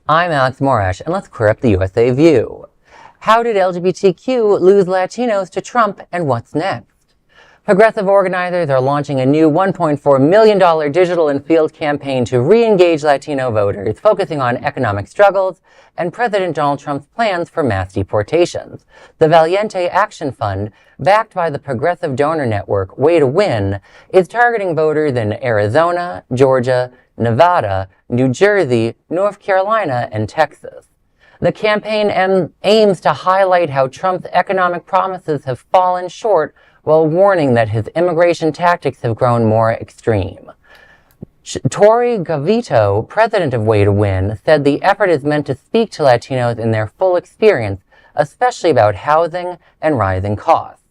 I'm Alex Morash, and let's clear up the USA View. How did LGBTQ lose Latinos to Trump, and what's next? Progressive organizers are launching a new $1.4 million digital and field campaign to re-engage Latino voters, focusing on economic struggles and President Donald Trump's plans for mass deportations. The Valiente Action Fund, backed by the progressive donor network Way to Win, is targeting voters in Arizona, Georgia, Nevada, New Jersey, North Carolina, and Texas. The campaign aims to highlight how Trump's economic promises have fallen short while warning that his immigration tactics have grown more extreme. Tory Gavito, president of Way to Win, said the effort is meant to speak to Latinos in their full experience, especially about housing and rising costs.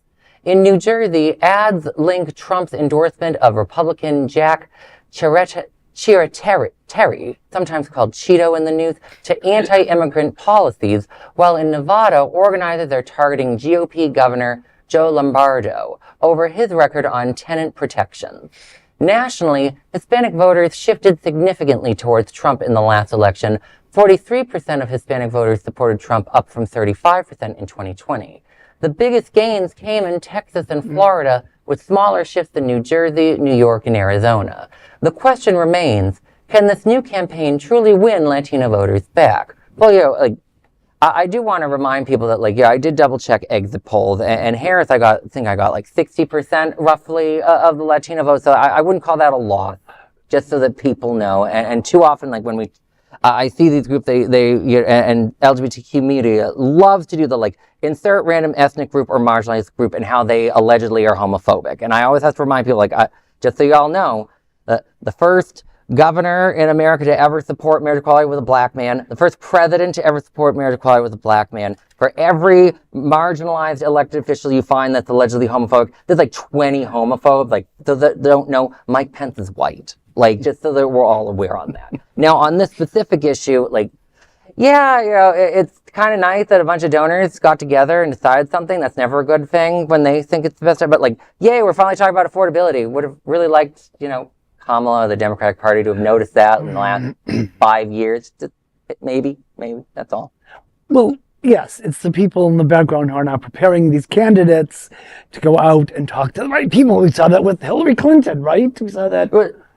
In New Jersey, ads link Trump's endorsement of Republican Jack Ciattarelli, sometimes called Cheeto in the news, to anti-immigrant policies, while in Nevada, organizers are targeting GOP Governor Joe Lombardo over his record on tenant protections. Nationally, Hispanic voters shifted significantly towards Trump in the last election. 43% of Hispanic voters supported Trump, up from 35% in 2020. The biggest gains came in Texas and Florida, with smaller shifts in New Jersey, New York, and Arizona. The question remains, can this new campaign truly win Latino voters back? Well, I do want to remind people that, I did double check exit polls, and Harris, I think I got 60% roughly of the Latino vote, so I wouldn't call that a loss, just so that people know. And too often, when I see these groups, and LGBTQ media loves to do the insert random ethnic group or marginalized group and how they allegedly are homophobic. And I always have to remind people, just so y'all know, the first governor in America to ever support marriage equality was a black man. The first president to ever support marriage equality was a black man. For every marginalized elected official you find that's allegedly homophobic, there's 20 homophobes. So that don't know, Mike Pence is white. Just so that we're all aware on that. Now, on this specific issue, it's kind of nice that a bunch of donors got together and decided something. That's never a good thing when they think it's the best. But yay, we're finally talking about affordability. Would have really liked, Kamala, the Democratic Party, to have noticed that in the last 5 years. Just maybe, that's all. Well, yes, it's the people in the background who are now preparing these candidates to go out and talk to the right people. We saw that with Hillary Clinton, right? We saw that.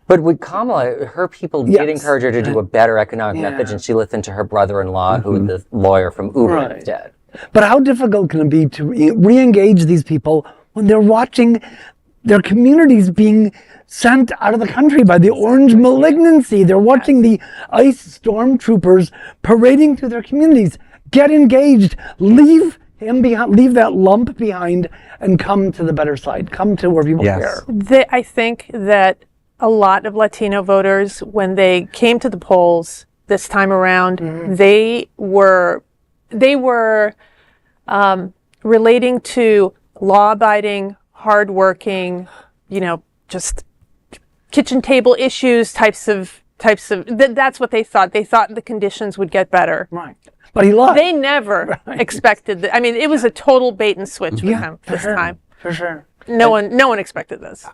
But with Kamala, her people did encourage her to do a better economic message, and she listened to her brother-in-law, who is this lawyer from Uber instead. But how difficult can it be to re-engage these people when they're watching their communities being sent out of the country by the orange malignancy? They're watching the ICE stormtroopers parading through their communities. Get engaged. Leave him behind. Leave that lump behind and come to the better side. Come to where people care. I think that a lot of Latino voters, when they came to the polls this time around, they were relating to law-abiding, hardworking, just kitchen table issues types of that's what they thought. They thought the conditions would get better. Right. But he lied. They never expected that. I mean, it was a total bait and switch with him this time. For sure. No one expected this.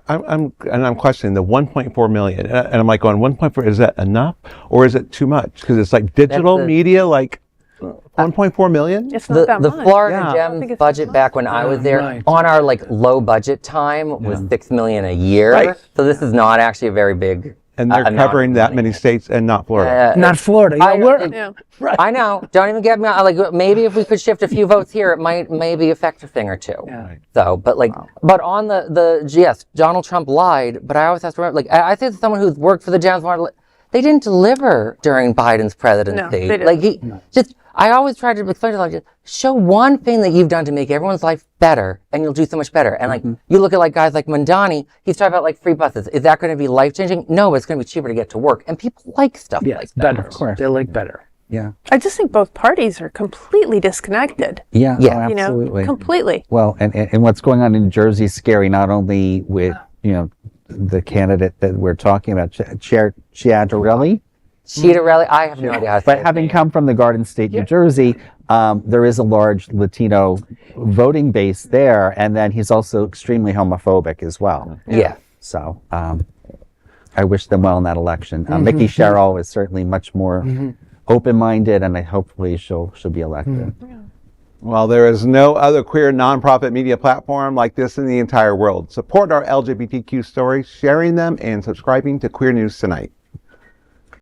I'm questioning the 1.4 million, and I'm going 1.4. Is that enough, or is it too much? Because it's digital media, 1.4 million. It's not that much. The Florida Gems budget back when I was there on our low budget time was $6 million a year. Right. So this is not actually a very big. And they're covering that many states and not Florida. Not Florida. I know. Don't even get me on. Maybe if we could shift a few votes here, it might maybe affect a thing or two. Yeah. So, but but on yes, Donald Trump lied. But I always have to remember, I say to someone who's worked for the Gems, they didn't deliver during Biden's presidency. No, they didn't. I always try to explain to show one thing that you've done to make everyone's life better, and you'll do so much better. And you look at guys like Mondani, he's talking about free buses. Is that going to be life changing? No, but it's going to be cheaper to get to work, and people like stuff like that. Better, of course. They like better. Yeah. I just think both parties are completely disconnected. Yeah. Oh, absolutely. Completely. Well, and what's going on in Jersey is scary. Not only with the candidate that we're talking about, Ciattarelli. I have no idea how to say But having come from the Garden State, New Jersey, there is a large Latino voting base there, and then he's also extremely homophobic as well. Yeah. So, I wish them well in that election. Mickey Sherrill is certainly much more open-minded, and hopefully she'll be elected. Well, there is no other queer nonprofit media platform like this in the entire world. Support our LGBTQ stories, sharing them, and subscribing to Queer News Tonight.